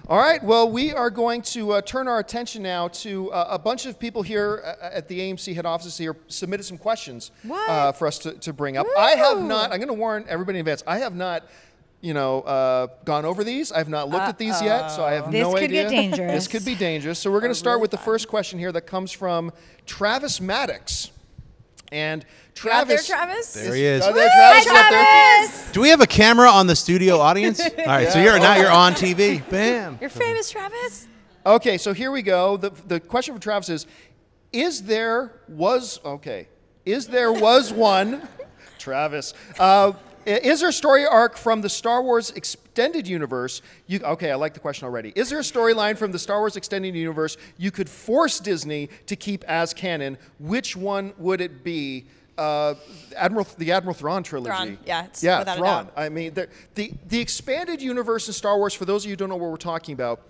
All right, well, we are going to turn our attention now to a bunch of people here at the AMC head offices here submitted some questions for us to bring up. Woo! I have not, I'm going to warn everybody in advance, I have not, gone over these. I have not looked at these yet, so I have no idea. This could get dangerous. This could be dangerous. So we're going to start with the first question here that comes from Travis Maddox. And Travis, There he is. Travis is up there. Do we have a camera on the studio audience? All right, so now you're on TV. Bam. You're famous, Travis. Okay, so here we go. The question from Travis is there was one, Travis, is there a story arc from the Star Wars extended universe? Okay, I like the question already. Is there a storyline from the Star Wars extended universe you could force Disney to keep as canon? Which one would it be? The Admiral Thrawn trilogy. Thrawn, yeah, it's yeah, without Thrawn. a doubt. I mean, the expanded universe in Star Wars. For those of you who don't know what we're talking about,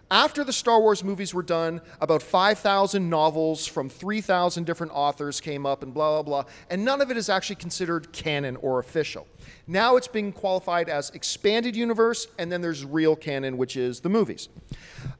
after the Star Wars movies were done, about 5,000 novels from 3,000 different authors came up and blah, blah, blah, and none of it is actually considered canon or official. Now it's being qualified as expanded universe, and then there's real canon, which is the movies.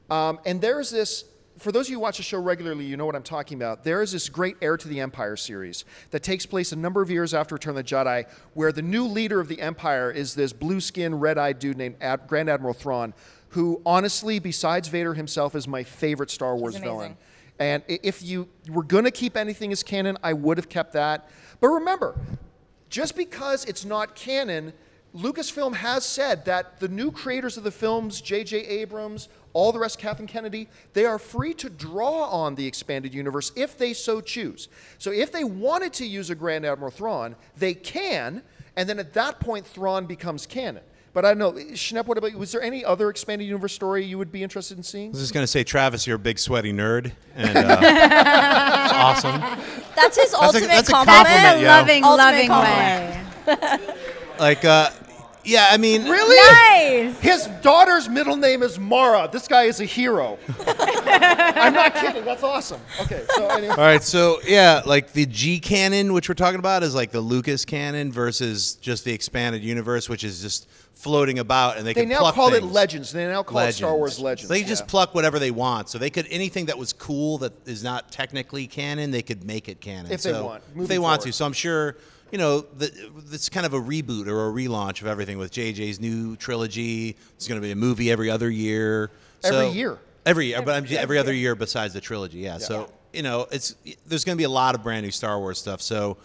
And there's this, for those of you who watch the show regularly, you know what I'm talking about. There is this great Heir to the Empire series that takes place a number of years after Return of the Jedi, where the new leader of the Empire is this blue-skinned, red-eyed dude named Grand Admiral Thrawn, who honestly, besides Vader himself, is my favorite Star Wars villain. And if you were going to keep anything as canon, I would have kept that. But remember, just because it's not canon, Lucasfilm has said that the new creators of the films, J.J. Abrams, all the rest, Kathleen Kennedy, they are free to draw on the expanded universe if they so choose. So if they wanted to use a Grand Admiral Thrawn, they can, and then at that point, Thrawn becomes canon. But I don't know, Schnepp, what about you? Was there any other expanded universe story you would be interested in seeing? I was just going to say, Travis, you're a big sweaty nerd, and it's awesome. That's his ultimate that's a compliment. compliment, Loving way. Like, yeah, I mean. Really? Nice. His daughter's middle name is Mara. This guy is a hero. I'm not kidding. That's awesome. Okay, so anyway. All right, so yeah, like the G canon, which we're talking about, is like the Lucas canon versus just the expanded universe, which is just floating about, and they can now pluck call things. it Legends. They now call it Star Wars Legends. So they just pluck whatever they want. So they could, anything that was cool that is not technically canon, they could make it canon. If they want. If they want to. So I'm sure, it's kind of a reboot or a relaunch of everything with JJ's new trilogy. It's going to be a movie every other year. Every year? Every year, but every other year besides the trilogy, yeah. So, there's going to be a lot of brand new Star Wars stuff. So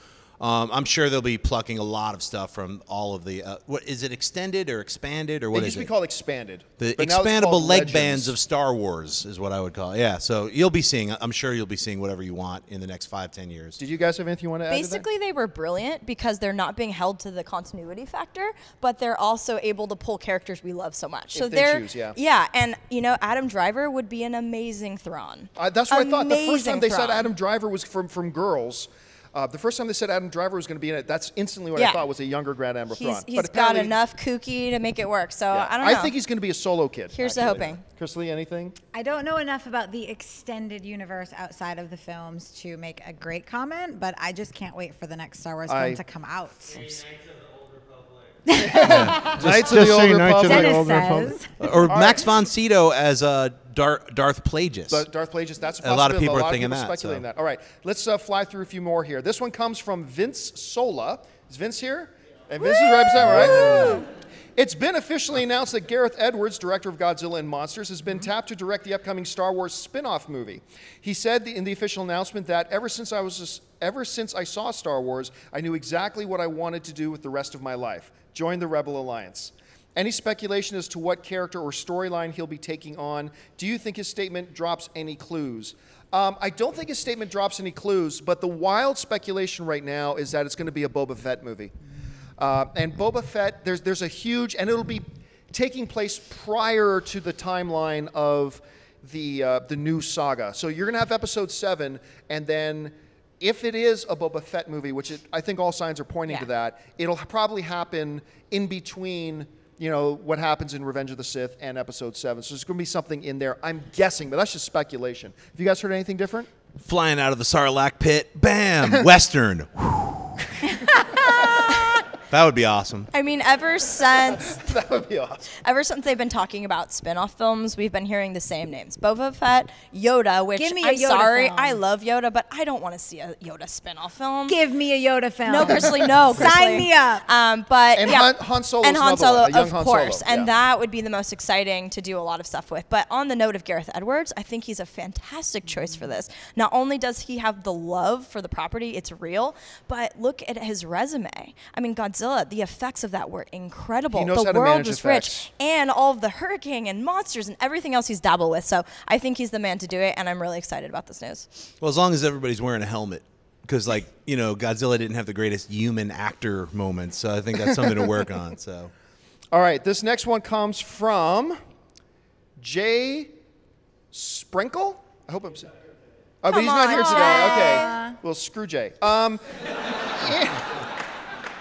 I'm sure they'll be plucking a lot of stuff from all of the, what is it, extended or expanded, or what is it? It used to be called expanded. The expandable leg bands of Star Wars is what I would call it. Yeah, so I'm sure you'll be seeing whatever you want in the next 5-10 years. Did you guys have anything you want to add Basically, to that? they were brilliant because they're not being held to the continuity factor, but they're also able to pull characters we love so much. So if they choose, yeah. Yeah, and Adam Driver would be an amazing Thrawn. That's what I thought. The first time they said Thrawn. Adam Driver was from Girls, the first time they said Adam Driver was going to be in it, that's instantly what I thought was a younger Grand Admiral Thrawn. He's got enough kooky to make it work, so I don't know. I think he's going to be a solo kid. Here's the hoping. Chris Lee, anything? I don't know enough about the extended universe outside of the films to make a great comment, but I just can't wait for the next Star Wars film to come out. Knights of the Old Republic. Dennis says. Or Max von Sydow as Darth Plagueis. Darth Plagueis, that's a possibility. A lot of people are thinking that. Speculating that. All right, let's fly through a few more here. This one comes from Vince Sola. Is Vince here? And Vince is right beside me, right? It's been officially announced that Gareth Edwards, director of Godzilla and Monsters, has been tapped to direct the upcoming Star Wars spin-off movie. He said in the official announcement that ever since I saw Star Wars, I knew exactly what I wanted to do with the rest of my life. Join the Rebel Alliance. Any speculation as to what character or storyline he'll be taking on? Do you think his statement drops any clues? I don't think his statement drops any clues, but the wild speculation right now is that it's going to be a Boba Fett movie. And Boba Fett, there's a huge, and it'll be taking place prior to the timeline of the new saga. So you're going to have Episode 7, and then if it is a Boba Fett movie, which I think all signs are pointing to that, it'll probably happen in between, what happens in Revenge of the Sith and Episode 7. So there's going to be something in there, I'm guessing, but that's just speculation. Have you guys heard anything different? Flying out of the Sarlacc pit, bam, Western. That would be awesome. I mean, ever since That would be awesome. ever since they've been talking about spin-off films, we've been hearing the same names: Boba Fett, Yoda. Which Give me a I'm Yoda sorry, film. I love Yoda, but I don't want to see a Yoda spin-off film. Give me a Yoda film. No, Grizzly, no. Sign Grizzly. me up. But And yeah, Han Solo's and Han another one, Solo, a young of Han course, Solo, and yeah. that would be the most exciting to do a lot of stuff with. But on the note of Gareth Edwards, I think he's a fantastic choice for this. Not only does he have the love for the property, it's real, but look at his resume. I mean, Godzilla, the effects of that were incredible. He knows The how to world manage was effects. rich, and all of the hurricane and monsters and everything else he's dabbled with. So I think he's the man to do it, and I'm really excited about this news. Well, as long as everybody's wearing a helmet. Because, like, you know, Godzilla didn't have the greatest human actor moments. So I think that's something to work on. So, All right, this next one comes from Jay Sprinkle. I hope I'm saying. Oh, but he's not here today. Okay. Well, screw Jay.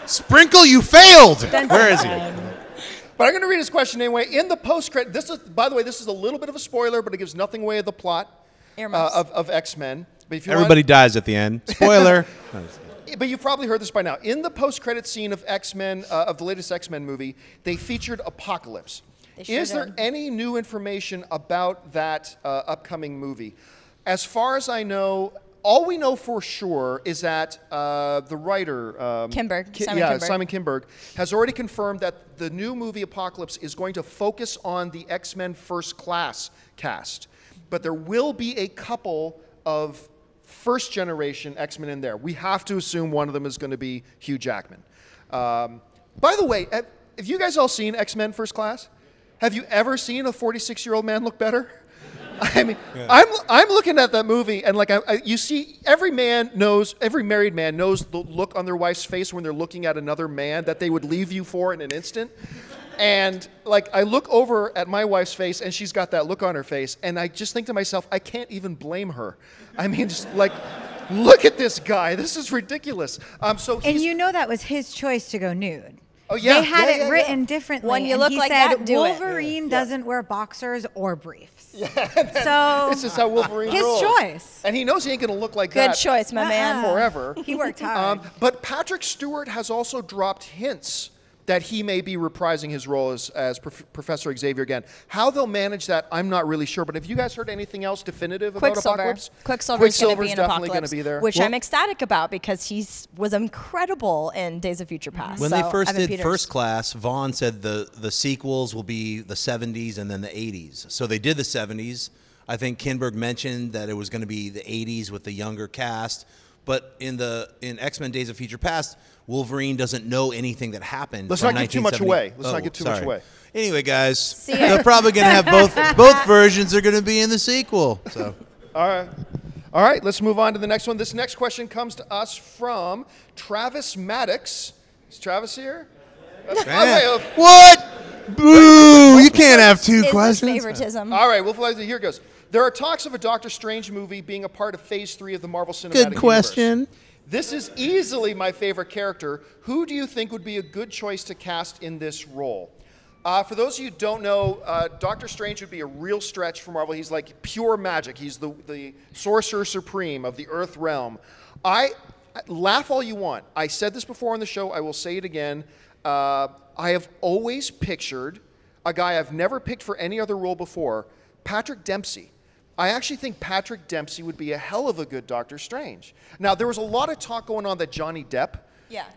Sprinkle, you failed. Where is he? But I'm going to read his question anyway. In the post-credit, this is, by the way, this is a little bit of a spoiler, but it gives nothing away of the plot Earmuffs. of X-Men. But if you Everybody dies at the end. Spoiler. But you've probably heard this by now. In the post-credit scene of X-Men, of the latest X-Men movie, they featured Apocalypse. They sure Is there did. any new information about that upcoming movie? As far as I know, all we know for sure is that the writer Kinberg, Simon Kinberg, has already confirmed that the new movie Apocalypse is going to focus on the X-Men First Class cast, but there will be a couple of first generation X-Men in there. We have to assume one of them is going to be Hugh Jackman. By the way, have you guys all seen X-Men First Class? Have you ever seen a 46-year-old man look better? I mean, I'm looking at that movie, and like you see, every married man knows the look on their wife's face when they're looking at another man that they would leave you for in an instant. And like I look over at my wife's face, and she's got that look on her face, and I just think to myself, I can't even blame her. I mean, just like, look at this guy. This is ridiculous. So And he's, you know that was his choice to go nude. oh yeah, They had yeah, it written differently. When you and look he like said that, do it. Wolverine doesn't wear boxers or briefs. So This is how Wolverine his rolls. choice. And he knows he ain't going to look like Good that choice, my man. forever. He worked hard. But Patrick Stewart has also dropped hints that he may be reprising his role as Professor Xavier again. How they'll manage that, I'm not really sure. But have you guys heard anything else definitive about Apocalypse? Quicksilver's going to be in definitely Apocalypse, going to be there. which Well, I'm ecstatic about because he was incredible in Days of Future Past. When So, they first Evan did Peters. First Class, Vaughn said the sequels will be the 70s and then the 80s. So they did the 70s. I think Kinberg mentioned that it was going to be the 80s with the younger cast. But in X-Men Days of Future Past, Wolverine doesn't know anything that happened. Let's from not give too much 1970. away. Let's not give too much sorry. away. Anyway, guys, ya. they're probably going to have both versions are going to be in the sequel. So All right, let's move on to the next one. This next question comes to us from Travis Maddox. Is Travis here? Man. What? Boo! You can't have two Is this questions. favoritism. All right, here it goes. There are talks of a Doctor Strange movie being a part of Phase 3 of the Marvel Cinematic Good question. Universe. This is easily my favorite character. Who do you think would be a good choice to cast in this role? For those of you who don't know, Doctor Strange would be a real stretch for Marvel. He's like pure magic. He's the sorcerer supreme of the Earth realm. I laugh all you want. I said this before on the show. I will say it again. I have always pictured a guy I've never picked for any other role before, Patrick Dempsey. I actually think Patrick Dempsey would be a hell of a good Doctor Strange. Now, there was a lot of talk going on that Johnny Depp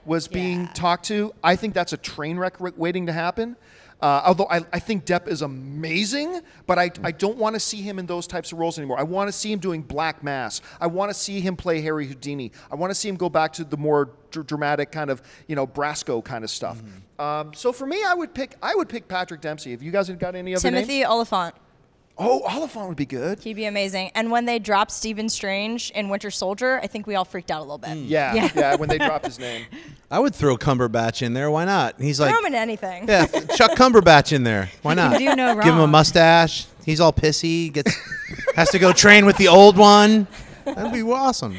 was being talked to. I think that's a train wreck waiting to happen. Although I think Depp is amazing, but I don't want to see him in those types of roles anymore. I want to see him doing Black Mass. I want to see him play Harry Houdini. I want to see him go back to the more dramatic kind of, Brasco kind of stuff. So for me, I would pick Patrick Dempsey. Have you guys got any other names? Timothy Oliphant. Oh, Oliphant would be good. He'd be amazing. And when they dropped Stephen Strange in Winter Soldier, I think we all freaked out a little bit. Yeah, when they dropped his name. I would throw Cumberbatch in there. Why not? He's like, Throw him in anything. yeah, Chuck Cumberbatch in there. Why not? do no Give him a wrong. mustache. He's all pissy. Has to go train with the old one. That'd be awesome.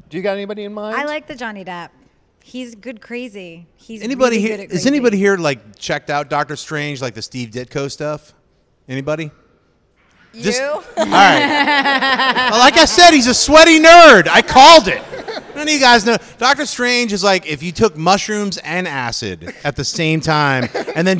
Do you got anybody in mind? I like the Johnny Depp. He's good crazy. He's Anybody really here? good at Is crazy. anybody here like checked out Doctor Strange, like the Steve Ditko stuff? Anybody? You? All right. Well, like I said, he's a sweaty nerd. I called it. None of you guys know. Doctor Strange is like if you took mushrooms and acid at the same time and then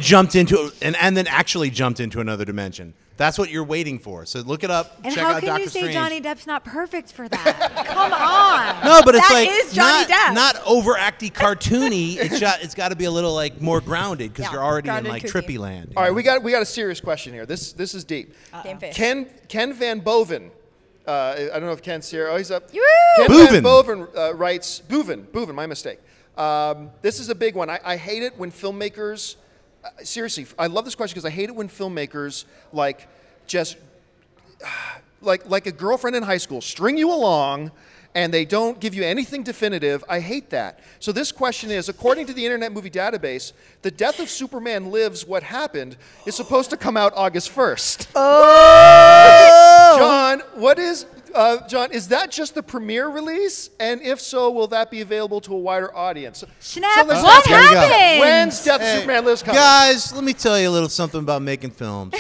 actually jumped into another dimension. That's what you're waiting for. So look it up. And check how out can Doctor you say Strange. Johnny Depp's not perfect for that? Come on. No, but it's that like is Johnny Depp. not overacty cartoony. It's got to be a little like more grounded because you're already in grounded, like kooky. trippy land. All right, we got a serious question here. This is deep. Game face. Ken Van Boven. I don't know if Ken's here. Oh, he's up. Woo! Ken Van Boven. Boven writes, Boven, my mistake. This is a big one. I hate it when filmmakers, seriously, I love this question because I hate it when filmmakers just like a girlfriend in high school string you along and they don't give you anything definitive. I hate that. So this question is, according to the Internet Movie Database, The Death of Superman Lives, What Happened is supposed to come out August 1st. Oh! John, is that just the premiere release? And if so, will that be available to a wider audience? Snap, let's what ask you, happened? When's Death of Superman Lives coming? Guys, let me tell you a little something about making films.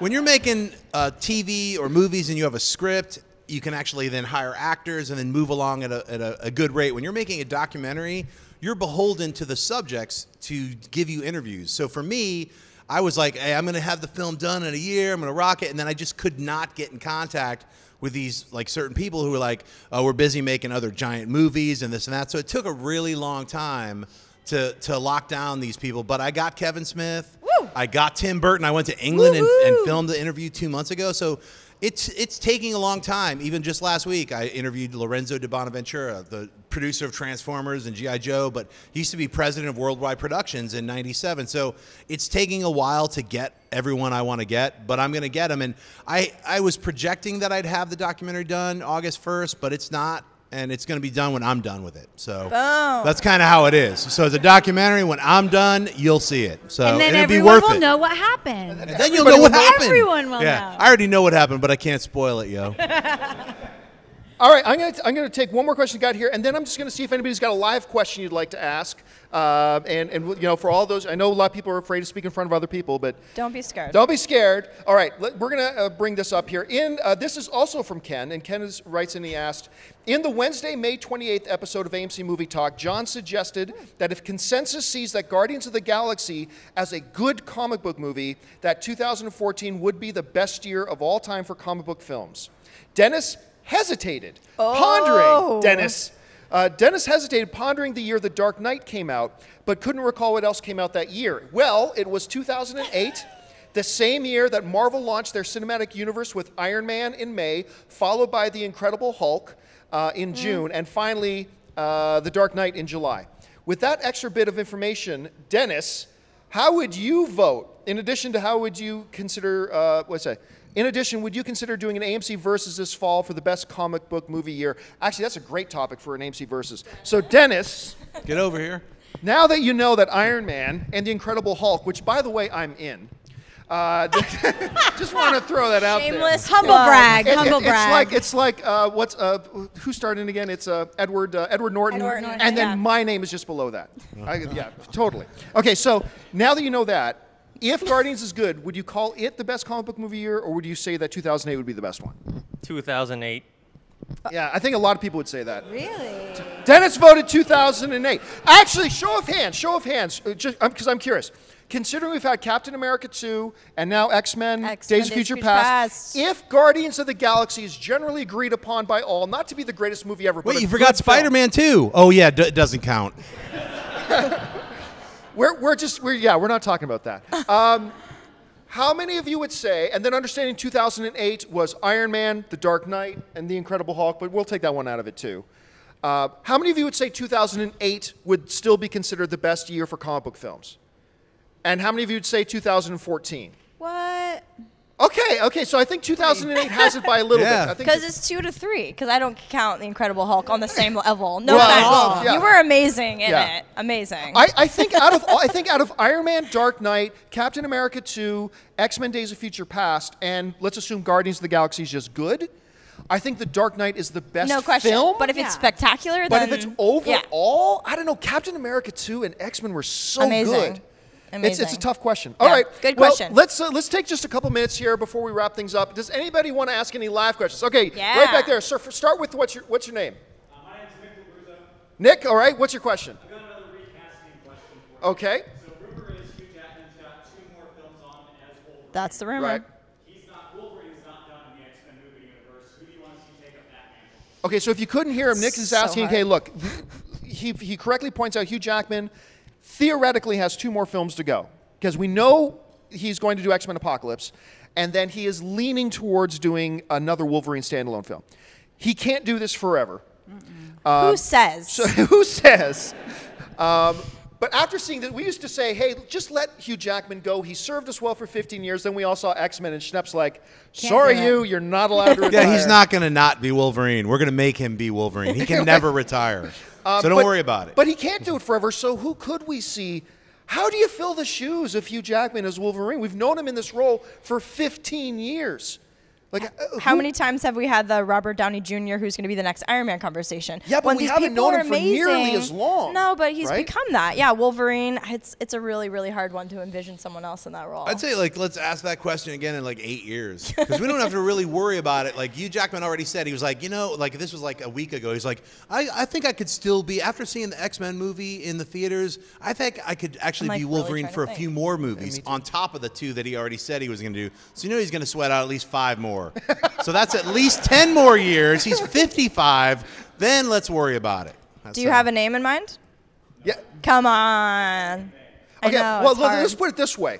When you're making TV or movies and you have a script, you can actually then hire actors and then move along at a good rate. When you're making a documentary, you're beholden to the subjects to give you interviews. So for me, I was like, hey, I'm going to have the film done in a year. I'm going to rock it. And then I just could not get in contact with these like certain people who were like, oh, we're busy making other giant movies and this and that. So it took a really long time to lock down these people. But I got Kevin Smith. Woo! I got Tim Burton. I went to England and filmed the interview 2 months ago. So it's taking a long time. Even just last week, I interviewed Lorenzo de Bonaventura, the producer of Transformers and G.I. Joe, but he used to be president of Worldwide Productions in '97. So it's taking a while to get everyone I want to get, but I'm going to get them. And I was projecting that I'd have the documentary done August 1st, but it's not. And it's going to be done when I'm done with it. So that's kind of how it is. So it's a documentary. When I'm done, you'll see it. So and then it'll be everyone worth will it. know what happened. And then you'll know what happened. Everyone will yeah. know. I already know what happened, but I can't spoil it, yo. All right, I'm gonna take one more question we got here, and then I'm just gonna see if anybody's got a live question you'd like to ask. And you know, for all those, I know a lot of people are afraid to speak in front of other people, but Don't be scared. don't be scared. All right, we're gonna bring this up here. This is also from Ken, and Ken writes and he asked, in the Wednesday, May 28th episode of AMC Movie Talk, John suggested that if consensus sees that Guardians of the Galaxy as a good comic book movie, that 2014 would be the best year of all time for comic book films. Dennis hesitated, pondering. Dennis hesitated, pondering the year The Dark Knight came out, but couldn't recall what else came out that year. Well, it was 2008, the same year that Marvel launched their cinematic universe with Iron Man in May, followed by The Incredible Hulk in June, and finally The Dark Knight in July. With that extra bit of information, Dennis, how would you vote? In addition to how would you consider, in addition, would you consider doing an AMC Versus this fall for the best comic book movie year? Actually, that's a great topic for an AMC Versus. So, Dennis. Get over here. Now that you know that Iron Man and The Incredible Hulk, which, by the way, I'm in, just want to throw that out Shameless there. Humble brag. Humble It's brag. like, who's starting again? It's Edward Norton. Edward Norton, and then yeah. my name is just below that. Yeah, totally. Okay, so now that you know that, if Guardians is good, would you call it the best comic book movie year, or would you say that 2008 would be the best one? 2008. Yeah, I think a lot of people would say that. Really? Dennis voted 2008. Actually, show of hands, just because I'm curious. Considering we've had Captain America 2 and now X-Men, Days of Future Past, if Guardians of the Galaxy is generally agreed upon by all not to be the greatest movie ever, Wait, but you forgot Spider-Man 2. Oh, yeah, it doesn't count. We're not talking about that. How many of you would say, and then understanding 2008 was Iron Man, The Dark Knight, and The Incredible Hulk, but we'll take that one out of it too. How many of you would say 2008 would still be considered the best year for comic book films? And how many of you would say 2014? What? Okay, so I think 2008 has it by a little Yeah. bit. Because it's 2 to 3. Because I don't count The Incredible Hulk on the same level. No Well, thanks. well, yeah. You were amazing in Yeah. it. Amazing. I think out of Iron Man, Dark Knight, Captain America 2, X-Men Days of Future Past, and let's assume Guardians of the Galaxy is just good, I think The Dark Knight is the best no question. film. But if it's spectacular, But then if it's overall, I don't know, Captain America 2 and X-Men were so amazing. good. Amazing. It's a tough question. All Yeah, right, good well, question. Let's take just a couple minutes here before we wrap things up. Does anybody want to ask any live questions? Okay, Yeah. right back there. Sir, start with what's your name? My name's Nick LaBruzzo. Nick. All right. What's your question? I've got another recasting question for you. Okay. So rumor is Hugh Jackman's got 2 more films on as Wolverine. That's the rumor. Right. Wolverine's not done in the X-Men movie universe. Who do you want to see take up that mantle? Okay, so if you couldn't hear him, Nick is So asking, hard. okay, look, he correctly points out Hugh Jackman theoretically has 2 more films to go because we know he's going to do X-Men Apocalypse, and then he is leaning towards doing another Wolverine standalone film. He can't do this forever. Who says? So, who says? But after seeing that, we used to say, hey, just let Hugh Jackman go. He served us well for 15 years. Then we all saw X-Men, and Schnepp's like, sorry, do it. Hugh, you're not allowed to retire. Yeah, he's not going to not be Wolverine. We're going to make him be Wolverine. He can never retire. So don't worry about it. But he can't do it forever, so who could we see? How do you fill the shoes of Hugh Jackman as Wolverine? We've known him in this role for 15 years. Like, How many times have we had the Robert Downey Jr. who's going to be the next Iron Man conversation? Yeah, but When we these haven't people known are him for nearly amazing- as long, No, but he's right? become that. Yeah, Wolverine. It's a really, really hard one to envision someone else in that role. I'd say, like, let's ask that question again in, like, 8 years. Because we don't have to really worry about it. Like, Hugh Jackman already said, he was like, you know, like, this was like a week ago. He's like, I think I could still be, after seeing the X-Men movie in the theaters, I think I could actually I'm, like, be really Wolverine trying for to a few think. more movies on top of the 2 that he already said he was going to do. So, you know, he's going to sweat out at least 5 more. So that's at least 10 more years. He's 55. Then let's worry about it. That's Do you have a name in mind? yeah. Come on. I Okay, know, well, it's hard. let's put it this way.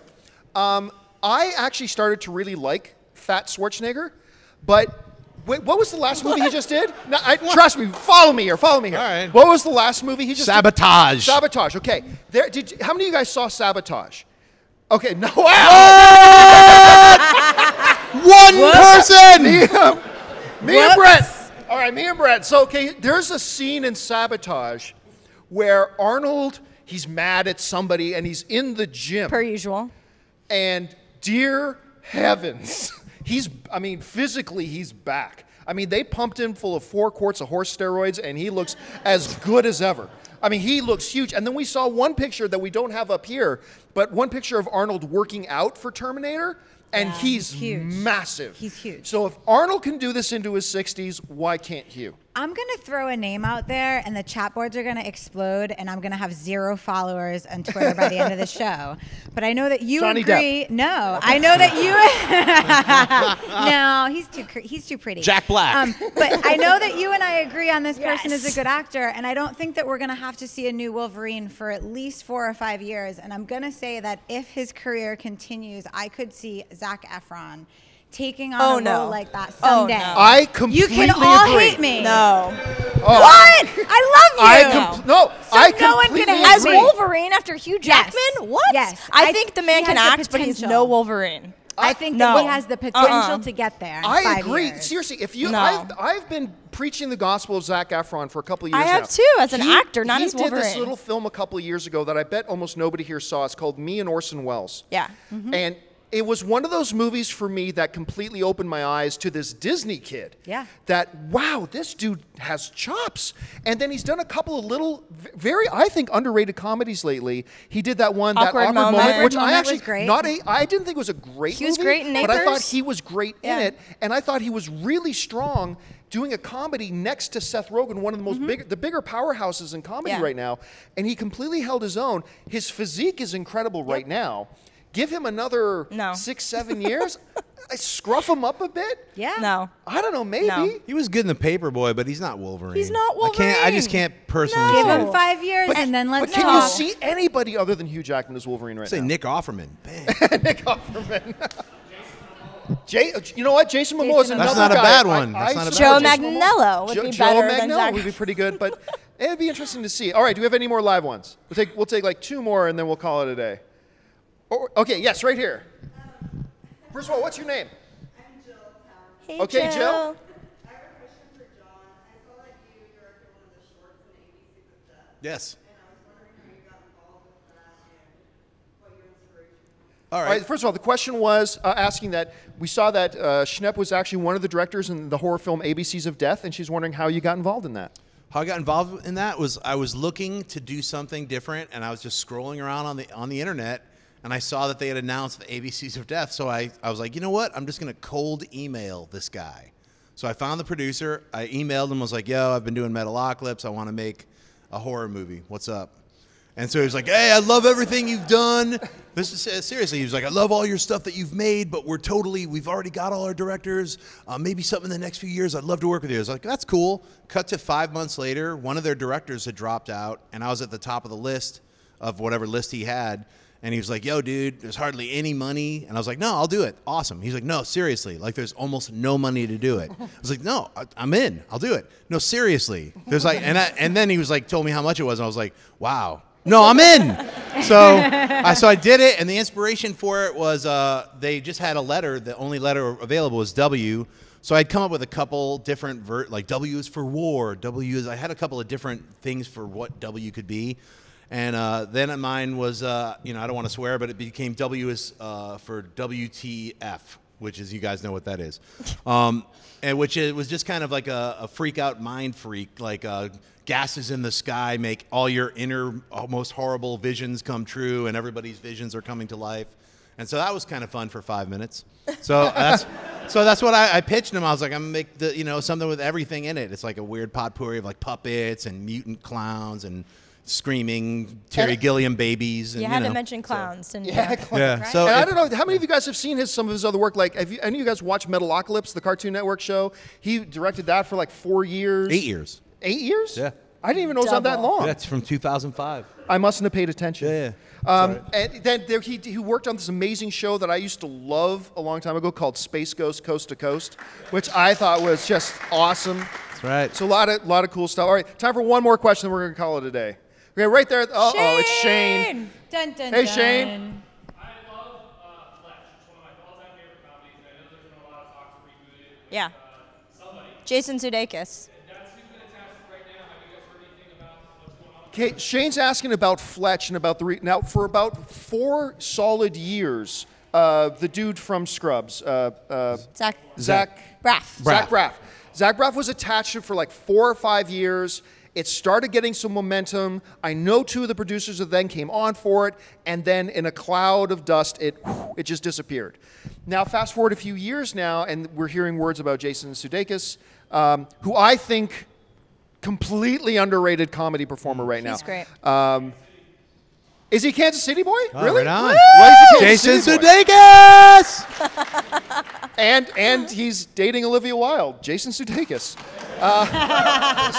I actually started to really like Fat Schwarzenegger, but wait, what was the last movie he just did? No, trust me, follow me here. All right. What was the last movie he just did? Sabotage. Sabotage, okay. How many of you guys saw Sabotage? Okay, no, wow! One person! Me and Brett. All right, me and Brett. So, okay, there's a scene in Sabotage where Arnold, he's mad at somebody, and he's in the gym. Per usual. And dear heavens, physically he's back. I mean, they pumped him full of 4 quarts of horse steroids, and he looks as good as ever. I mean, he looks huge. And then we saw one picture that we don't have up here, but one picture of Arnold working out for Terminator, and Yeah, he's huge. massive. He's huge. So if Arnold can do this into his 60s, why can't Hugh? I'm going to throw a name out there, and the chat boards are going to explode, and I'm going to have 0 followers on Twitter by the end of the show. But I know that you Johnny agree. Depp. No, I know that you. No, he's too pretty. Jack Black. But I know that you and I agree on this person is a good actor, and I don't think that we're going to have to see a new Wolverine for at least 4 or 5 years. And I'm going to say that if his career continues, I could see Zac Efron taking on a role like that someday. no. I completely You can all agree. hate me. No. What? I love you. No, So I no one can completely hate As agree. me. Wolverine after Hugh Yes. Jackman? What? Yes. I think the man he can has the act, but he's no potential. Wolverine. I think No. that he has the potential to get there. In I 5 agree. years. Seriously, if you, No. I've been preaching the gospel of Zac Efron for a couple of years I now. have too, as an actor, not as He did this Wolverine. little film a couple of years ago that I bet almost nobody here saw. It's called Me and Orson Welles. Yeah. And it was one of those movies for me that completely opened my eyes to this Disney kid. Yeah. That, wow, this dude has chops. And then he's done a couple of little, very, I think, underrated comedies lately. He did that one, that Awkward Awkward Moment. Moment, which Awkward I Moment actually, was great. I didn't think it was a great He was movie, great in but I thought Neighbors. he was great Yeah. in it. And I thought he was really strong doing a comedy next to Seth Rogen, one of the most the bigger powerhouses in comedy Yeah. right now. And he completely held his own. His physique is incredible right now. Give him another No. 6-7 years. I scruff him up a bit. Yeah. No. I don't know, maybe. No. He was good in the Paperboy, but he's not Wolverine. He's not I just Wolverine. can't personally No. Give say. him 5 years and then But let's can talk. you see anybody other than Hugh Jackman as Wolverine right Say now? Nick Offerman. Bang. Nick Offerman. You know what? Jason Momoa is Jason another That's not a guy. bad one. That's not a bad Joe one. Jason Momoa. Magnello would be Joe better than Magnello Zac. would be pretty good, but it'd be interesting to see. All right, do we have any more live ones? We'll take like 2 more and then we'll call it a day. Okay, yes, right here. First of all, what's your name? I'm Jill Town. Hey, Okay, Jill. I have a question for John. I saw that you directed one of the shorts in ABC's of Death, Yes. and I was wondering how you got involved with that and what your inspiration was. All All right. right, first of all, the question was asking that we saw that Schnepp was actually one of the directors in the horror film ABCs of Death, and she's wondering how you got involved in that. How I got involved in that was I was looking to do something different, and I was just scrolling around on the internet and I saw that they had announced the ABCs of Death. So I was like, you know what? I'm just going to cold email this guy. So I found the producer. I emailed him. I was like, yo, I've been doing Metalocalypse. I want to make a horror movie. What's up? And so he was like, hey, I love everything you've done. This is seriously. He was like, I love all your stuff that you've made, but we've already got all our directors. Maybe something in the next few years. I'd love to work with you. I was like, that's cool. Cut to 5 months later, one of their directors had dropped out, and I was at the top of the list of whatever list he had. And he was like, yo, dude, there's hardly any money. And I was like, no, I'll do it. Awesome. He's like, no, seriously. Like, there's almost no money to do it. I was like, no, I'm in. I'll do it. No, seriously. There's like, and then he was like, told me how much it was. And I was like, wow. No, I'm in. So I did it. And the inspiration for it was they just had a letter. The only letter available was W. So I'd come up with a couple different, like W is for war. I had a couple of different things for what W could be. And then mine was, I don't want to swear, but it became W is for WTF, which is, you guys know what that is. And which it was just kind of like a freak out mind freak, like gases in the sky make all your inner, most horrible visions come true, and everybody's visions are coming to life. And so that was kind of fun for 5 minutes. So that's what I pitched him. I was like, I'm gonna make something with everything in it. It's like a weird potpourri of like puppets and mutant clowns and screaming Terry Gilliam babies. And, you had to mention clowns, didn't you? Yeah. Right? So And I don't know, how many of you guys have seen some of his other work? Like, have any of you guys watched Metalocalypse, the Cartoon Network show? He directed that for like 4 years. 8 years. 8 years? Yeah. I didn't even know it was not that long. That's from 2005. I mustn't have paid attention. Yeah. And then he worked on this amazing show that I used to love a long time ago called Space Ghost Coast to Coast, which I thought was just awesome. That's right. So a lot of cool stuff. All right, time for one more question, then we're going to call it a day. Okay, right there. Oh, it's Shane. Dun, dun, Hey, dun. Shane. I love Fletch. It's one of my all-time favorite comedies. I know there's been a lot of talk to reboot it with Yeah. somebody. Jason Sudeikis. That's who's been attached right now. Have you guys heard anything about what's going on? Okay, Shane's asking about Fletch and about now for about 4 solid years. The dude from Scrubs, Zach Zach Braff. Braff was attached to it for like 4 or 5 years. It started getting some momentum. I know 2 of the producers that then came on for it, and then in a cloud of dust, it just disappeared. Now, fast forward a few years now, and we're hearing words about Jason Sudeikis, who I think completely underrated comedy performer right now. He's great. Is he a Kansas City boy? Oh, really? right on. Why is he Jason Kansas City boy? Sudeikis! And he's dating Olivia Wilde, Jason Sudeikis.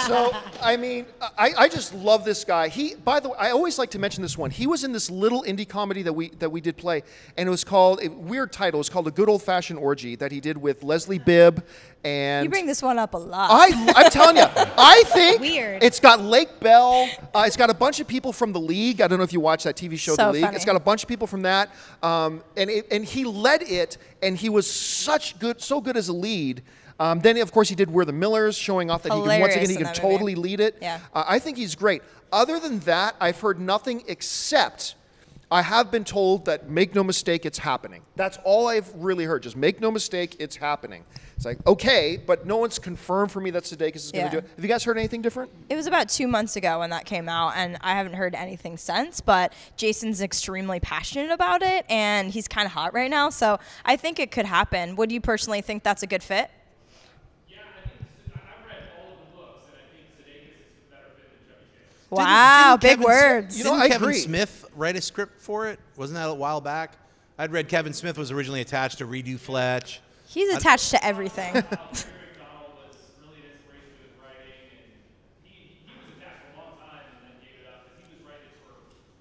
So, I mean, I just love this guy. By the way, I always like to mention this one. He was in this little indie comedy that we did play, and it was called, weird title, it was called A Good Old Fashioned Orgy, that he did with Leslie Bibb. And You bring this one up a lot. I'm telling you, I think Weird. it's got Lake Bell. It's got a bunch of people from The League. I don't know if you watched that TV show, So The League. funny. It's got a bunch of people from that, and he led it, and he was so good as a lead. Then, of course, he did We're the Millers, showing off that Hilarious he in can that totally movie. lead it. Yeah. I think he's great. Other than that, I've heard nothing except I have been told that make no mistake, it's happening. That's all I've really heard. Just make no mistake, it's happening. It's like, okay, but no one's confirmed for me that Sudeikis is going to do it. Have you guys heard anything different? It was about 2 months ago when that came out, and I haven't heard anything since, but Jason's extremely passionate about it, and he's kind of hot right now, so I think it could happen. Would you personally think that's a good fit? Yeah, I think I've read all of the books, and I think Sudeikis is a better fit than Chevy Chase. Wow, Didn't big Kevin words. You know, Didn't I Kevin agree. Smith write a script for it? Wasn't that a while back? I'd read Kevin Smith was originally attached to redo Fletch. He's attached to everything. Mary McDonald was really an inspiration with his writing, and he was attached for a long time and then gave it up because he was writing for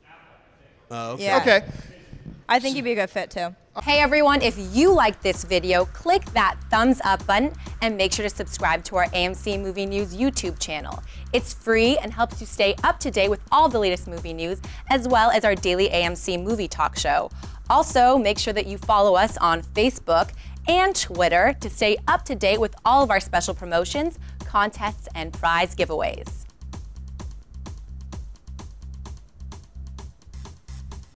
Affleck, I think. Okay. Yeah. Okay. I think he'd be a good fit, too. Hey everyone, if you like this video, click that thumbs up button and make sure to subscribe to our AMC Movie News YouTube channel. It's free and helps you stay up to date with all the latest movie news, as well as our daily AMC movie talk show. Also, make sure that you follow us on Facebook and Twitter to stay up to date with all of our special promotions, contests, and prize giveaways.